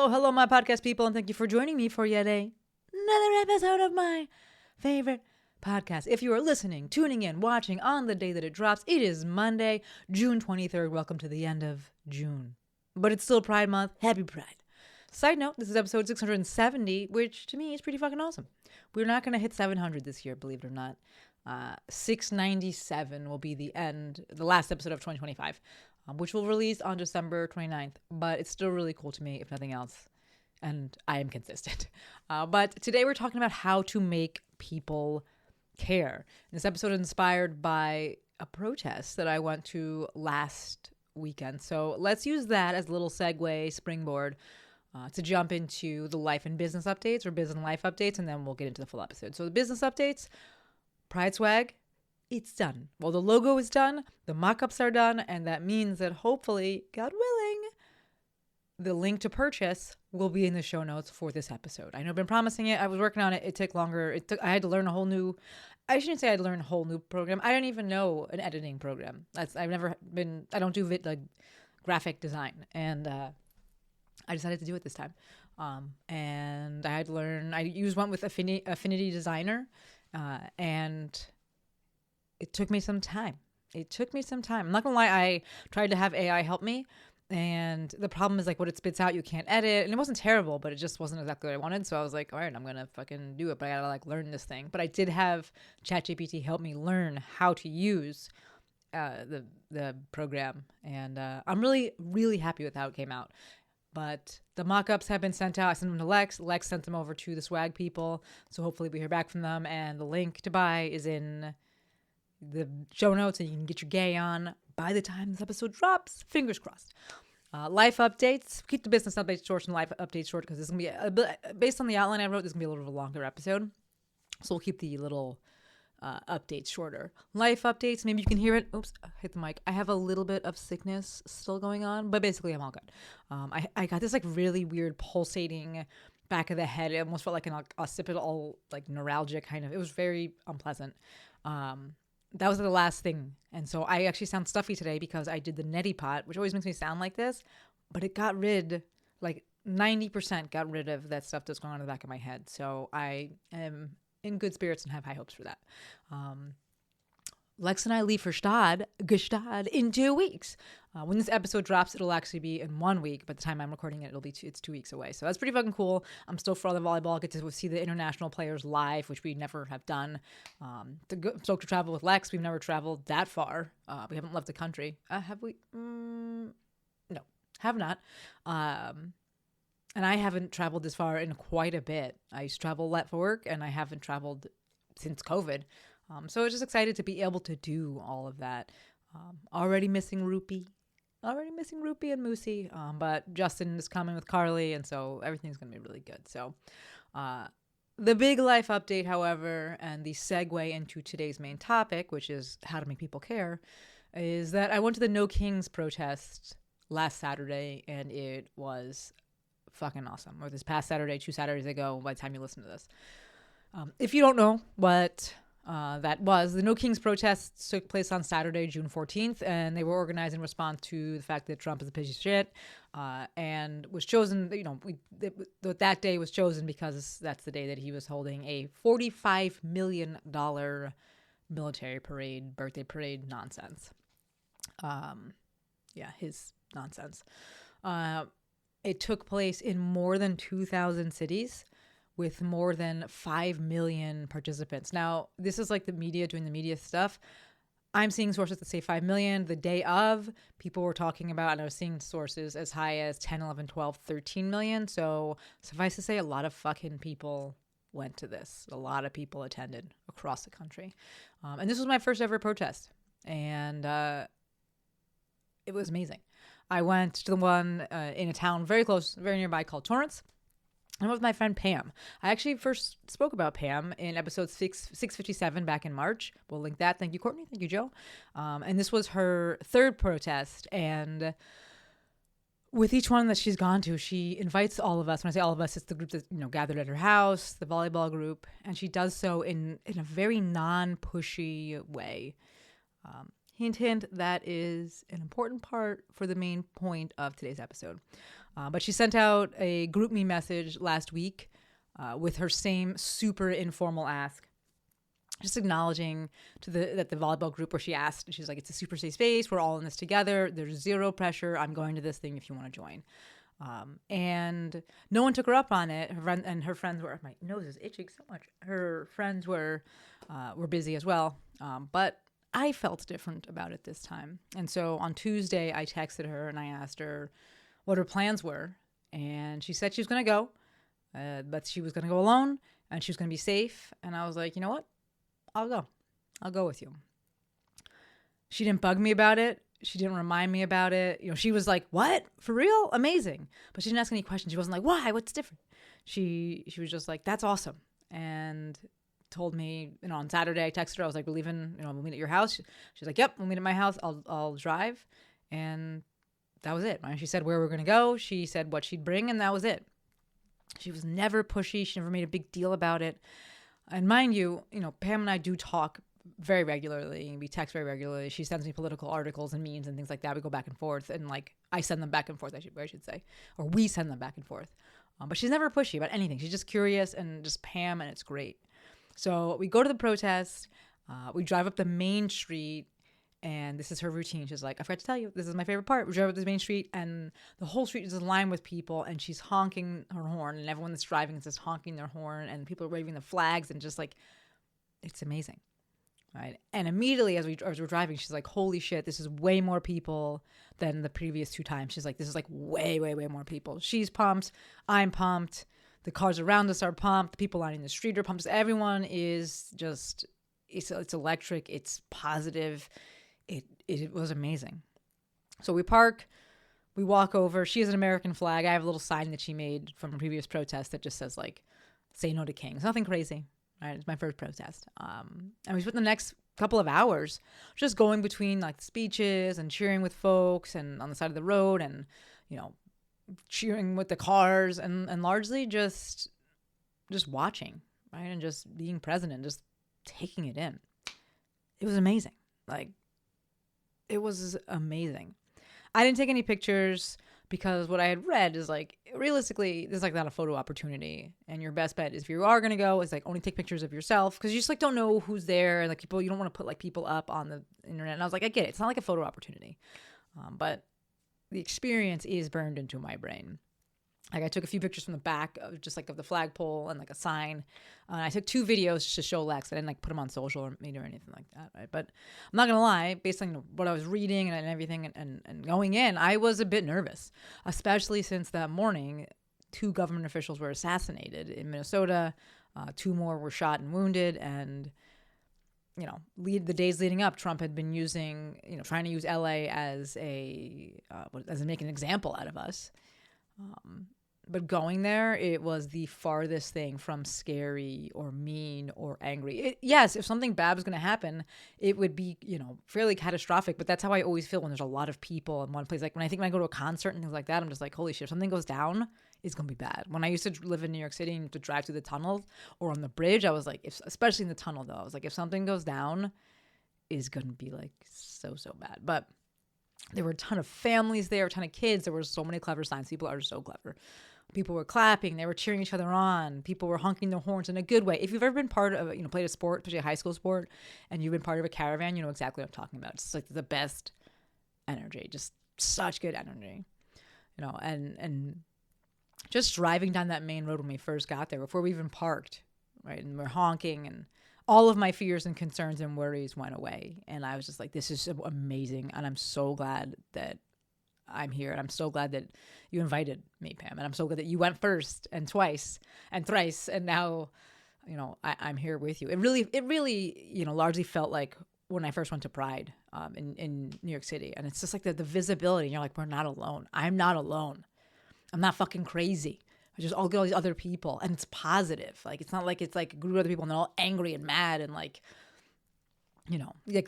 Hello, my podcast people, and thank you for joining me for yet another episode of my favorite podcast. If you are listening, tuning in, watching on the day that it drops, it is Monday, June 23rd. Welcome to the end of June. But it's still Pride Month. Happy Pride. Side note, this is episode 670, which to me is pretty fucking awesome. We're not going to hit 700 this year, believe it or not. 697 will be the last episode of 2025. Which will release on December 29th. But it's still really cool to me, if nothing else. And I am consistent. But today we're talking about how to make people care. This episode is inspired by a protest that I went to last weekend. So let's use that as a little segue, springboard, to jump into the life and business updates or business and life updates. And then we'll get into the full episode. So the business updates, Pride swag. It's done. Well, the logo is done, the mock-ups are done, and that means that hopefully, God willing, the link to purchase will be in the show notes for this episode. I know I've been promising it. I was working on it. It took longer. I had to learn I shouldn't say I had to learn a whole new program. I don't even know an editing program. I don't do graphic design. And I decided to do it this time. And I had to learn, I used one with Affinity Designer, and it took me some time. I'm not gonna lie, I tried to have AI help me, and the problem is like what it spits out, you can't edit. And it wasn't terrible, but it just wasn't exactly what I wanted. So I was like, all right, I'm gonna fucking do it, but I gotta like learn this thing. But I did have ChatGPT help me learn how to use the program, and I'm really, really happy with how it came out. But the mock-ups have been sent out. I sent them to Lex. Lex sent them over to the swag people. So hopefully we hear back from them. And the link to buy is in the show notes, and you can get your gay on by the time this episode drops. Fingers crossed. Life updates. Keep the business updates short and life updates short because this is going to be, based on the outline I wrote, this is going to be a little bit of a longer episode. So we'll keep the little updates shorter. Life updates. Maybe you can hear it. Oops, hit the mic. I have a little bit of sickness still going on, but basically I'm all good. I got this like really weird pulsating back of the head. It almost felt like an occipital, like neuralgia kind of. It was very unpleasant. That was the last thing. And so I actually sound stuffy today because I did the neti pot, which always makes me sound like this, but it got rid, like 90% got rid of that stuff that's going on in the back of my head. So I am in good spirits and have high hopes for that. Lex and I leave for Gstaad in 2 weeks. When this episode drops, it'll actually be in 1 week. By the time I'm recording it, it's 2 weeks away. So that's pretty fucking cool. I'm still for all the volleyball. I get to see the international players live, which we never have done. Stoked to travel with Lex. We've never traveled that far. We haven't left the country. Have we? No, have not. And I haven't traveled this far in quite a bit. I used to travel a lot for work, and I haven't traveled since COVID. So I was just excited to be able to do all of that. Already missing Rupee and Moosey. But Justin is coming with Carly, and so everything's going to be really good. So the big life update, however, and the segue into today's main topic, which is how to make people care, is that I went to the No Kings protest last Saturday, and it was fucking awesome. Or this past Saturday, 2 Saturdays ago, by the time you listen to this. If you don't know what that was, the No Kings protests took place on Saturday, June 14th, and they were organized in response to the fact that Trump is a piece of shit, and was chosen, that day was chosen because that's the day that he was holding a $45 million military parade, birthday parade nonsense. His nonsense. It took place in more than 2,000 cities with more than 5 million participants. Now, this is like the media doing the media stuff. I'm seeing sources that say 5 million. The day of, people were talking about, and I was seeing sources as high as 10, 11, 12, 13 million. So suffice to say, a lot of fucking people went to this. A lot of people attended across the country. And this was my first ever protest. And it was amazing. I went to the one in a town very nearby called Torrance. And with my friend Pam. I actually first spoke about Pam in episode 657 back in March. We'll link that. Thank you, Courtney. Thank you, Joe. And this was her third protest. And with each one that she's gone to, she invites all of us. When I say all of us, it's the group that gathered at her house, the volleyball group. And she does so in a very non-pushy way. Hint, hint, that is an important part for the main point of today's episode. But she sent out a group me message last week with her same super informal ask, just acknowledging that the volleyball group where she asked, she's like, it's a super safe space. We're all in this together. There's zero pressure. I'm going to this thing if you want to join. And no one took her up on it. Her friends were, my nose is itching so much. Her friends were busy as well. But I felt different about it this time. And so on Tuesday, I texted her and I asked her what her plans were. And she said she was going to go, but she was going to go alone and she was going to be safe. And I was like, you know what? I'll go. I'll go with you. She didn't bug me about it. She didn't remind me about it. She was like, what? For real? Amazing. But she didn't ask any questions. She wasn't like, why? What's different? She was just like, that's awesome. And told me, on Saturday, I texted her. I was like, we're leaving, we'll meet at your house. She's like, yep, we'll meet at my house. I'll drive. And that was it. She said where we're going to go. She said what she'd bring, and that was it. She was never pushy. She never made a big deal about it. And mind you, Pam and I do talk very regularly. We text very regularly. She sends me political articles and memes and things like that. We go back and forth, and I send them back and forth, I should say, or we send them back and forth. But she's never pushy about anything. She's just curious and just Pam, and it's great. So we go to the protest. We drive up the main street, and this is her routine. She's like, I forgot to tell you, this is my favorite part. We drive up this main street, and the whole street is lined with people, and she's honking her horn, and everyone that's driving is just honking their horn, and people are waving the flags, and just it's amazing. Right. And immediately as we're driving, she's like, holy shit, this is way more people than the previous 2 times. She's like, this is way, way, way more people. She's pumped. I'm pumped. The cars around us are pumped. The people lining the street are pumped. Everyone is just, it's electric. It's positive. It was amazing. So we park, we walk over. She has an American flag. I have a little sign that she made from a previous protest that just says say no to kings. Nothing crazy. Right, it's my first protest. And we spent the next couple of hours just going between speeches and cheering with folks and on the side of the road and, cheering with the cars and largely just watching, right? And just being present and just taking it in. It was amazing. It was amazing. I didn't take any pictures because what I had read is realistically, there's not a photo opportunity. And your best bet is if you are going to go is only take pictures of yourself because you just don't know who's there. And people, you don't want to put people up on the internet. And I was like, I get it. It's not like a photo opportunity. But the experience is burned into my brain. I took a few pictures from the back of just of the flagpole and a sign. I took 2 videos just to show Lex. I didn't put them on social media or anything like that, right? But I'm not going to lie, based on what I was reading and everything and going in, I was a bit nervous, especially since that morning 2 government officials were assassinated in Minnesota. 2 more were shot and wounded. And, the days leading up, Trump had been using, trying to use LA as make an example out of us. But going there, it was the farthest thing from scary or mean or angry. Yes, if something bad was going to happen, it would be, fairly catastrophic. But that's how I always feel when there's a lot of people in one place. When I go to a concert and things like that, I'm just holy shit, if something goes down, it's going to be bad. When I used to live in New York City and to drive through the tunnels or on the bridge, I was especially in the tunnel though, I was if something goes down, it's going to be so bad. But there were a ton of families there, a ton of kids. There were so many clever signs. People are so clever. People were clapping. They were cheering each other on. People were honking their horns in a good way. If you've ever been part of, played a sport, especially a high school sport, and you've been part of a caravan, you know exactly what I'm talking about. It's the best energy, just such good energy, and just driving down that main road when we first got there, before we even parked, right, and we're honking, and all of my fears and concerns and worries went away, and I was just this is amazing, and I'm so glad that I'm here, and I'm so glad that you invited me, Pam, and I'm so glad that you went first and twice and thrice, and now, I'm here with you. It really, largely felt like when I first went to Pride in New York City, and it's just the visibility, and you're we're not alone. I'm not alone. I'm not fucking crazy. I just all these other people, and it's positive. It's not it's a group of other people and they're all angry and mad and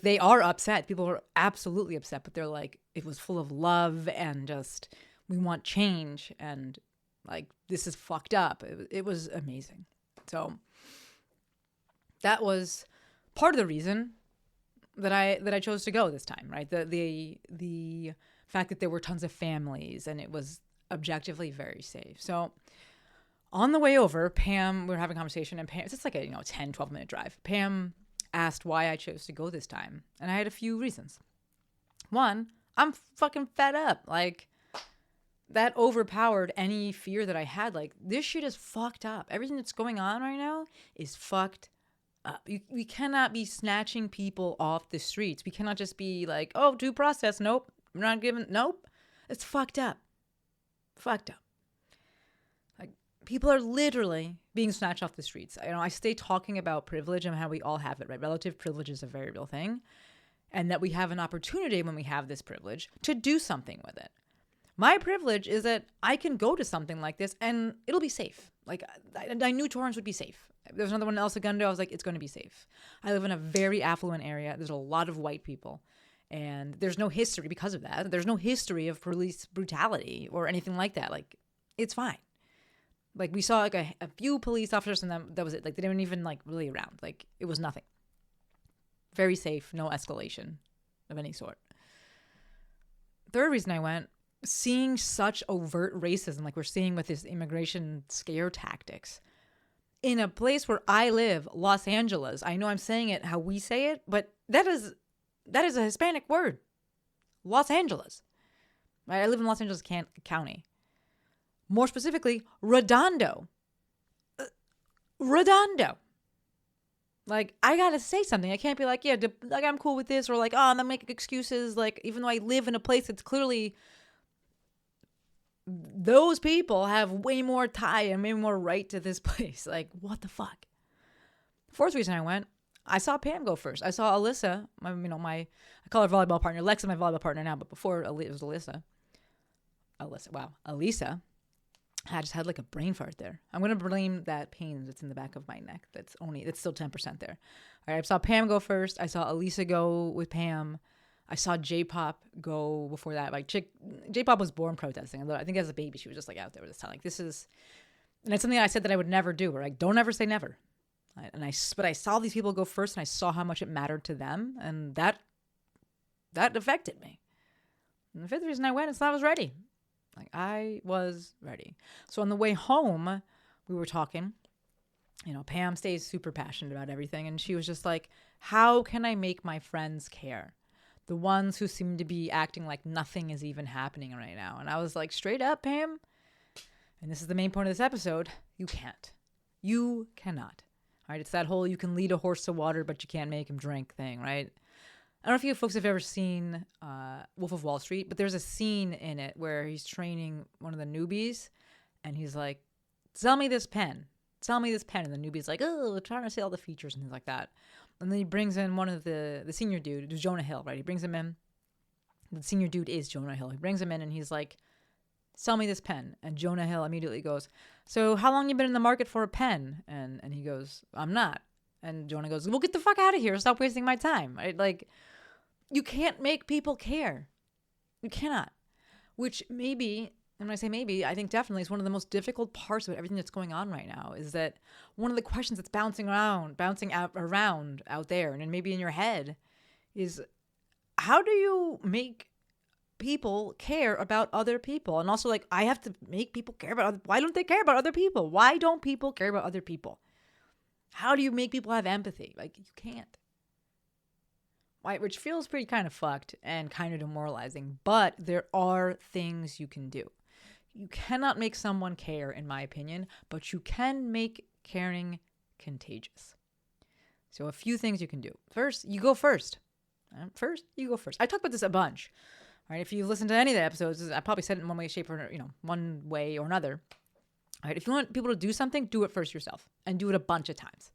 they are upset. People are absolutely upset, but they're it was full of love and just, we want change, and this is fucked up. It was amazing. So that was part of the reason that I chose to go this time, right? The fact that there were tons of families, and it was objectively very safe. So on the way over, Pam, we were having a conversation, and Pam, it's just like a 10, 12-minute drive. Pam asked why I chose to go this time, and I had a few reasons. One, I'm fucking fed up. Like, that overpowered any fear that I had. Like, this shit is fucked up. Everything that's going on right now is fucked up. We cannot be snatching people off the streets. We cannot just be like, oh, due process. Nope. I'm not giving. Nope. It's fucked up. Fucked up. Like, people are literally being snatched off the streets. I stay talking about privilege and how we all have it, right? Relative privilege is a very real thing. And that we have an opportunity when we have this privilege to do something with it. My privilege is that I can go to something like this and it'll be safe. Like, I knew Torrance would be safe. There's another one in El Segundo. I was like, it's going to be safe. I live in a very affluent area. There's a lot of white people. And there's no history because of that. There's no history of police brutality or anything like that. Like, it's fine. Like, we saw like a few police officers and that was it. Like, they didn't even like really around. Like, it was nothing. Very safe. No escalation of any sort. Third reason I went, seeing such overt racism like we're seeing with this immigration scare tactics in a place where I live, Los Angeles. I know I'm saying it how we say it, but that is a Hispanic word. Los Angeles. I live in Los Angeles County. More specifically, Redondo. Redondo. Like, I gotta say something. I can't be like, yeah, like I'm cool with this, or like, oh, I'm not making excuses. Like, even though I live in a place that's clearly, those people have way more tie and way more right to this place. Like, what the fuck? Fourth reason I went, I saw Pam go first. I saw Alyssa, I call her volleyball partner. Lex is my volleyball partner now, but before it was Alyssa. Elisa. I just had like a brain fart there. I'm going to blame that pain that's in the back of my neck. That's still 10% there. All right. I saw Pam go first. I saw Elisa go with Pam. I saw J-Pop go before that. Like, J-Pop was born protesting. I think as a baby, she was just like out there with this time. Like, and it's something I said that I would never do. Or like, don't ever say never. But I saw these people go first, and I saw how much it mattered to them. And that affected me. And the fifth reason I went is I was ready. Like, I was ready. So on the way home, we were talking. Pam stays super passionate about everything. And she was just like, how can I make my friends care? The ones who seem to be acting like nothing is even happening right now. And I was like, straight up, Pam. And this is the main point of this episode. You can't. You cannot. All right. It's that whole you can lead a horse to water, but you can't make him drink thing, right? I don't know if you folks have ever seen Wolf of Wall Street, but there's a scene in it where he's training one of the newbies, and he's like, sell me this pen. Sell me this pen. And the newbie's like, oh, we're trying to see all the features and things like that. And then he brings in one of the senior dude, who's Jonah Hill, right? He brings him in. The senior dude is Jonah Hill. He brings him in, and he's like, sell me this pen. And Jonah Hill immediately goes, so how long you been in the market for a pen? And he goes, I'm not. And Jonah goes, well, get the fuck out of here. Stop wasting my time. Right? Like, you can't make people care. You cannot. Which maybe, and when I say maybe, I think definitely is one of the most difficult parts of everything that's going on right now, is that one of the questions that's bouncing around out there, and maybe in your head, is how do you make people care about other people? And also, like, I have to make people care about why don't they care about other people? Why don't people care about other people? How do you make people have empathy? Like, you can't. Right? Which feels pretty kind of fucked and kind of demoralizing, but there are things you can do. You cannot make someone care, in my opinion, but you can make caring contagious. So a few things you can do. First, you go first. You go first. I talked about this a bunch. All right, if you listen to any of the episodes, I probably said it in one way, shape, or one way or another. All right, if you want people to do something, do it first yourself, and do it a bunch of times.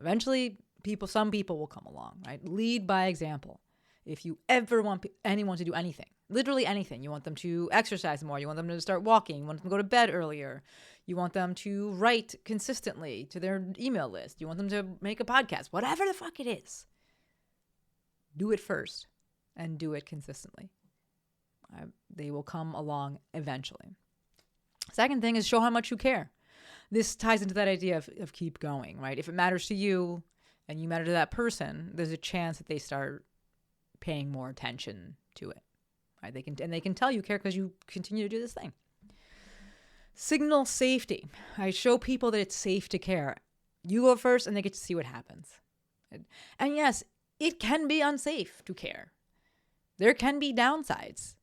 Eventually, some people will come along, right? Lead by example. If you ever want anyone to do anything, literally anything, you want them to exercise more, you want them to start walking, you want them to go to bed earlier, you want them to write consistently to their email list, you want them to make a podcast, whatever the fuck it is, do it first and do it consistently. They will come along eventually. Second thing is show how much you care. This ties into that idea of keep going, right? If it matters to you and you matter to that person, there's a chance that they start paying more attention to it, right? They can tell you care because you continue to do this thing. Signal safety. I show people that it's safe to care. You go first and they get to see what happens. And yes, it can be unsafe to care. There can be downsides.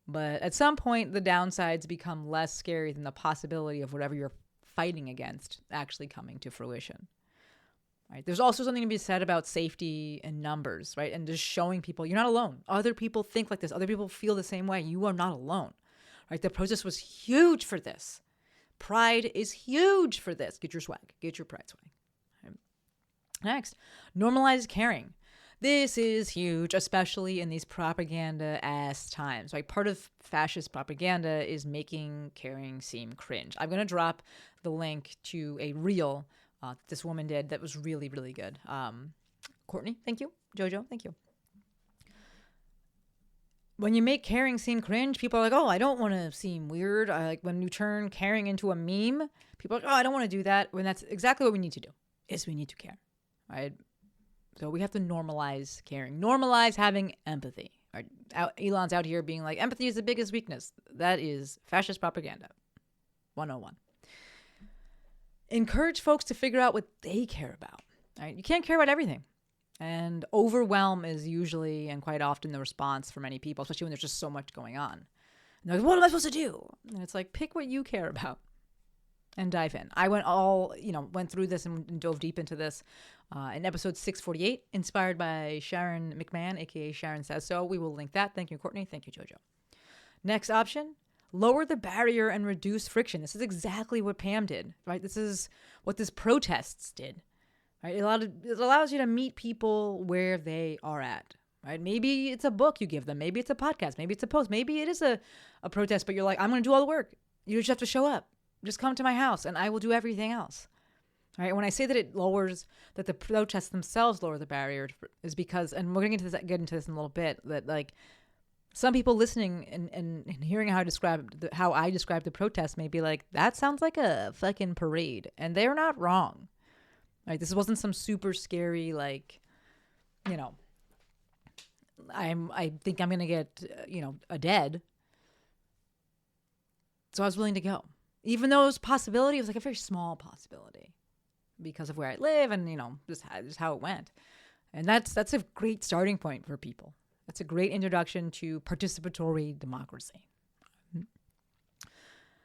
But at some point, the downsides become less scary than the possibility of whatever you're fighting against actually coming to fruition. Right? There's also something to be said about safety in numbers, right? And just showing people you're not alone. Other people think like this. Other people feel the same way. You are not alone. Right? The protest was huge for this. Pride is huge for this. Get your swag. Get your pride swag. Right? Next, normalize caring. This is huge, especially in these propaganda-ass times. Right? Part of fascist propaganda is making caring seem cringe. I'm going to drop the link to a reel this woman did that was really, really good. Courtney, thank you. Jojo, thank you. When you make caring seem cringe, people are like, oh, I don't want to seem weird. Like when you turn caring into a meme, people are like, oh, I don't want to do that. When that's exactly what we need to do, is we need to care, right? So we have to normalize caring, normalize having empathy. Right? Elon's out here being like, empathy is the biggest weakness. That is fascist propaganda, 101. Encourage folks to figure out what they care about. Right? You can't care about everything. And overwhelm is usually and quite often the response for many people, especially when there's just so much going on. And they're like, what am I supposed to do? And it's like, pick what you care about and dive in. I went through this and dove deep into this in episode 648, inspired by Sharon McMahon, aka Sharon Says So. We will link that. Thank you, Courtney. Thank you, Jojo. Next option, lower the barrier and reduce friction. This is exactly what Pam did, right? This is what this protests did. Right? It allows you to meet people where they are at. Right? Maybe it's a book you give them. Maybe it's a podcast. Maybe it's a post. Maybe it is a protest, but you're like, I'm going to do all the work. You just have to show up. Just come to my house and I will do everything else. Right? When I say that the protests themselves lower the barrier is because, and we're going to get into this in a little bit, that like some people listening and hearing how I describe the protest may be like, that sounds like a fucking parade. And they're not wrong. Right, this wasn't some super scary, like, I think I'm going to get, a dead. So I was willing to go. Even though it was a possibility, it was like a very small possibility because of where I live and, just how it went. And that's a great starting point for people. That's a great introduction to participatory democracy.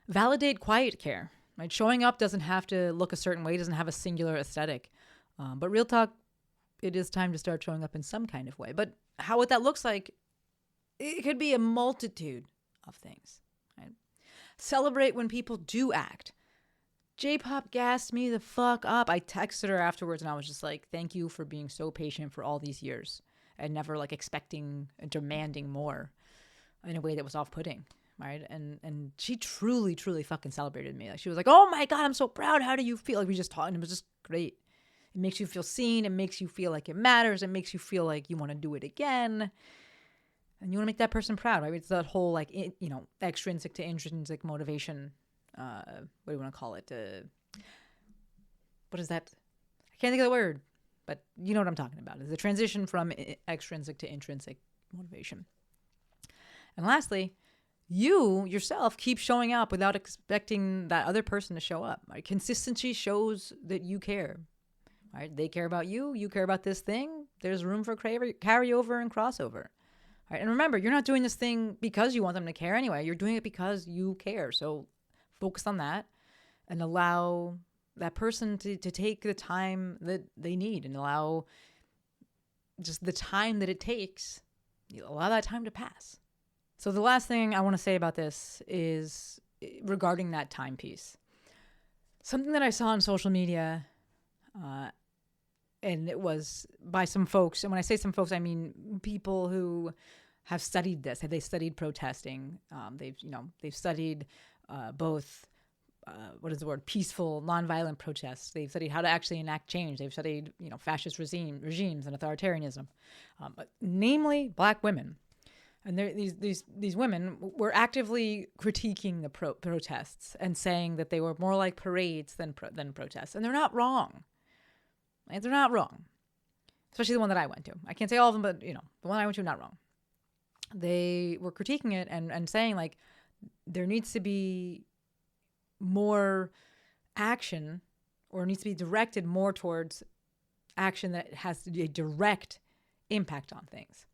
Validate quiet care. Right? Showing up doesn't have to look a certain way, doesn't have a singular aesthetic. But real talk, it is time to start showing up in some kind of way. But what that looks like, it could be a multitude of things. Right? Celebrate when people do act. J-Pop gassed me the fuck up. I texted her afterwards and I was just like, thank you for being so patient for all these years and never like expecting and demanding more in a way that was off-putting. Right. And she truly, truly fucking celebrated me. Like she was like, oh my God, I'm so proud. How do you feel? Like we just talked and it was just great. It makes you feel seen. It makes you feel like it matters. It makes you feel like you want to do it again. And you want to make that person proud. Right. It's that whole like, extrinsic to intrinsic motivation. What do you want to call it? What is that? I can't think of the word, but you know what I'm talking about. It's the transition from extrinsic to intrinsic motivation. And lastly, you yourself keep showing up without expecting that other person to show up. Right? Consistency shows that you care. Right? They care about you. You care about this thing. There's room for carryover and crossover. Right? And remember, you're not doing this thing because you want them to care anyway. You're doing it because you care. So focus on that and allow that person to take the time that they need and allow just the time that it takes. You allow that time to pass. So the last thing I want to say about this is regarding that time piece. Something that I saw on social media, and it was by some folks. And when I say some folks, I mean people who have studied this. They studied protesting. They've studied both, peaceful, nonviolent protests. They've studied how to actually enact change. They've studied, fascist regimes and authoritarianism, namely Black women. And these women were actively critiquing the protests and saying that they were more like parades than protests. And they're not wrong. They're not wrong. Especially the one that I went to. I can't say all of them, but, the one I went to, not wrong. They were critiquing it and saying, like, there needs to be more action, or needs to be directed more towards action that has a direct impact on things.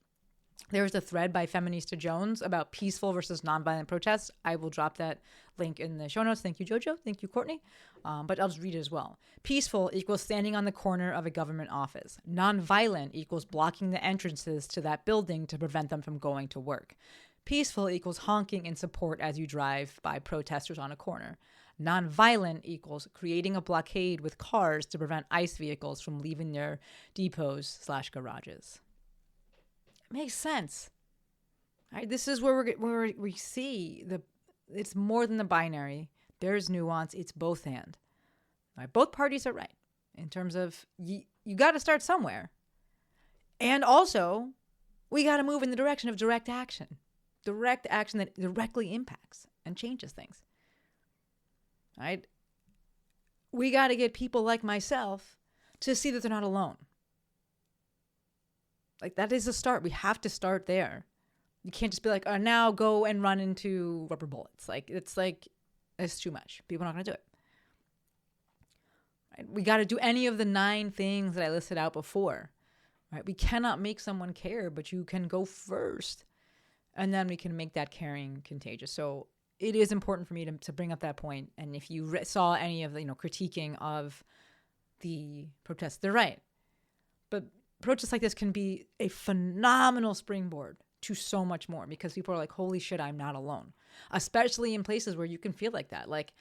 There was a thread by Feminista Jones about peaceful versus nonviolent protests. I will drop that link in the show notes. Thank you, Jojo. Thank you, Courtney. But I'll just read it as well. Peaceful equals standing on the corner of a government office. Nonviolent equals blocking the entrances to that building to prevent them from going to work. Peaceful equals honking in support as you drive by protesters on a corner. Nonviolent equals creating a blockade with cars to prevent ICE vehicles from leaving their depots/garages. It makes sense. Right? This is where we see it's more than the binary. There's nuance. It's both and. Right? Both parties are right in terms of you got to start somewhere. And also, we got to move in the direction of direct action. Direct action that directly impacts and changes things. Right? We got to get people like myself to see that they're not alone. Like, that is a start. We have to start there. You can't just be like, now go and run into rubber bullets. It's too much. People are not going to do it. Right? We got to do any of the 9 things that I listed out before. Right? We cannot make someone care, but you can go first. And then we can make that caring contagious. So it is important for me to bring up that point. And if you saw any of the critiquing of the protests, they're right. But protests like this can be a phenomenal springboard to so much more, because people are like, holy shit, I'm not alone. Especially in places where you can feel like that. Like,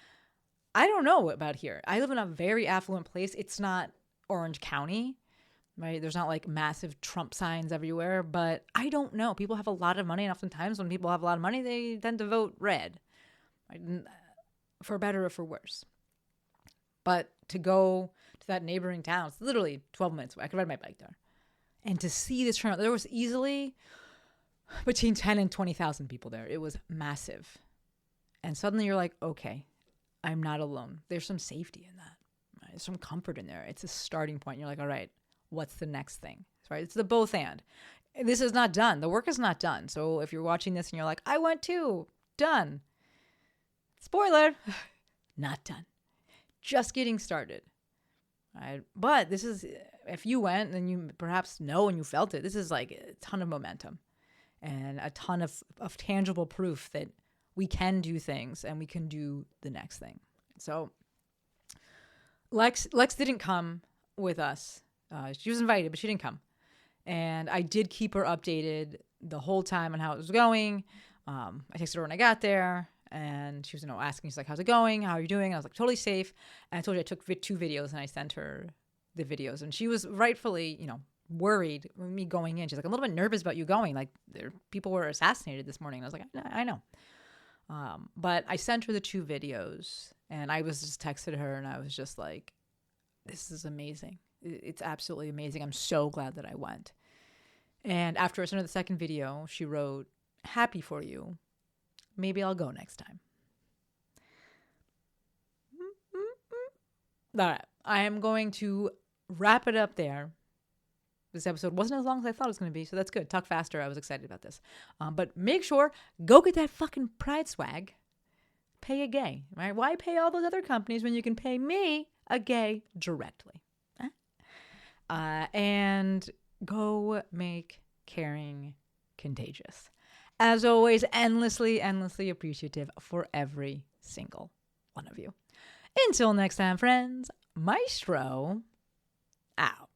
I don't know about here. I live in a very affluent place. It's not Orange County, right? There's not like massive Trump signs everywhere, but I don't know. People have a lot of money, and oftentimes when people have a lot of money, they tend to vote red, right? For better or for worse. But to go to that neighboring town, it's literally 12 minutes away. I could ride my bike there. And to see this turnout, there was easily between 10 and 20,000 people there. It was massive. And suddenly you're like, okay, I'm not alone. There's some safety in that. Right? There's some comfort in there. It's a starting point. You're like, all right, what's the next thing? Right? It's the both and. This is not done. The work is not done. So if you're watching this and you're like, I went too, done. Spoiler, not done. Just getting started. Right? But this is, if you went and you perhaps know and you felt it, this is like a ton of momentum and a ton of tangible proof that we can do things and we can do the next thing. So Lex didn't come with us. She was invited, but she didn't come. And I did keep her updated the whole time on how it was going. I texted her when I got there. And she was, asking, she's like, how's it going? How are you doing? And I was like, totally safe. And I told you I took 2 videos and I sent her the videos. And she was rightfully, worried with me going in. She's like, I'm a little bit nervous about you going. Like, people were assassinated this morning. And I was like, I know. But I sent her the 2 videos and I was just texted her and I was just like, this is amazing. It's absolutely amazing. I'm so glad that I went. And after I sent her the second video, she wrote, happy for you. Maybe I'll go next time. All right. I am going to wrap it up there. This episode wasn't as long as I thought it was going to be, so that's good. Talk faster. I was excited about this. But make sure, go get that fucking Pride swag. Pay a gay, right? Why pay all those other companies when you can pay me, a gay, directly? And go make caring contagious. As always, endlessly appreciative for every single one of you. Until next time, friends, Maestro out.